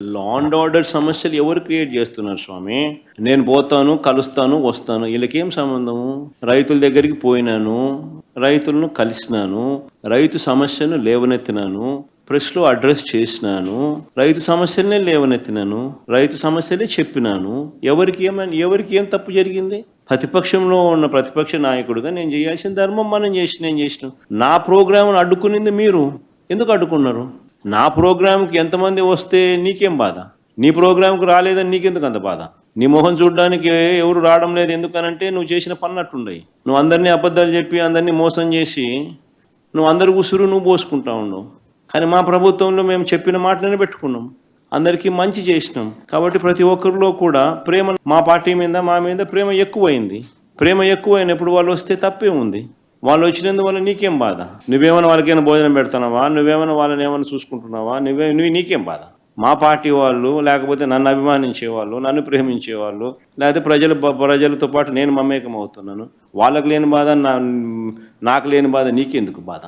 Law and order సమస్యలు ఎవరు create చేస్తున్నారు స్వామి? నేను పోతాను, కలుస్తాను, వస్తాను. వీళ్ళకేం సంబంధము? రైతుల దగ్గరికి పోయినాను, రైతులను కలిసినాను, రైతు సమస్యను లేవనెత్తినాను, ప్రెస్లో అడ్రస్ చేసినాను, రైతు సమస్యలనే లేవనెత్తినాను, రైతు సమస్యలే చెప్పినాను. ఎవరికి ఏం తప్పు జరిగింది? ప్రతిపక్షంలో ఉన్న ప్రతిపక్ష నాయకుడిగా నేను చేయాల్సిన ధర్మం నేను చేసినాం. నా ప్రోగ్రామ్ను అడ్డుకునింది మీరు. ఎందుకు అడ్డుకున్నారు? నా ప్రోగ్రాంకి ఎంతమంది వస్తే నీకేం బాధ? నీ ప్రోగ్రాంకు రాలేదని నీకెందుకు అంత బాధ? నీ మొహం చూడడానికి ఎవరు రావడం లేదు ఎందుకనంటే నువ్వు చేసిన పన్నట్టుండయి. నువ్వు అందరినీ అబద్ధాలు చెప్పి అందరినీ మోసం చేసి నువ్వు అందరి ఉసురు నువ్వు పోసుకుంటా ఉండవు. కానీ మా ప్రభుత్వంలో మేము చెప్పిన మాటలను పెట్టుకున్నాం, అందరికీ మంచి చేసినాం. కాబట్టి ప్రతి ఒక్కరిలో కూడా ప్రేమ, మా పార్టీ మీద మా మీద ప్రేమ ఎక్కువైంది. ప్రేమ ఎక్కువైనప్పుడు వాళ్ళు వస్తే తప్పే ఉంది. వాళ్ళు వచ్చినందువల్ల నీకేం బాధ? నువ్వేమైనా వాళ్ళకైనా భోజనం పెడతానావా? నువ్వేమైనా వాళ్ళని ఏమైనా చూసుకుంటున్నావా? నీకేం బాధ? మా పార్టీ వాళ్ళు, లేకపోతే నన్ను అభిమానించే వాళ్ళు, నన్ను ప్రేమించే వాళ్ళు, లేకపోతే ప్రజలతో పాటు నేను మమేకం అవుతున్నాను, వాళ్ళకు లేని బాధ నాకు లేని బాధ నీకెందుకు బాధ?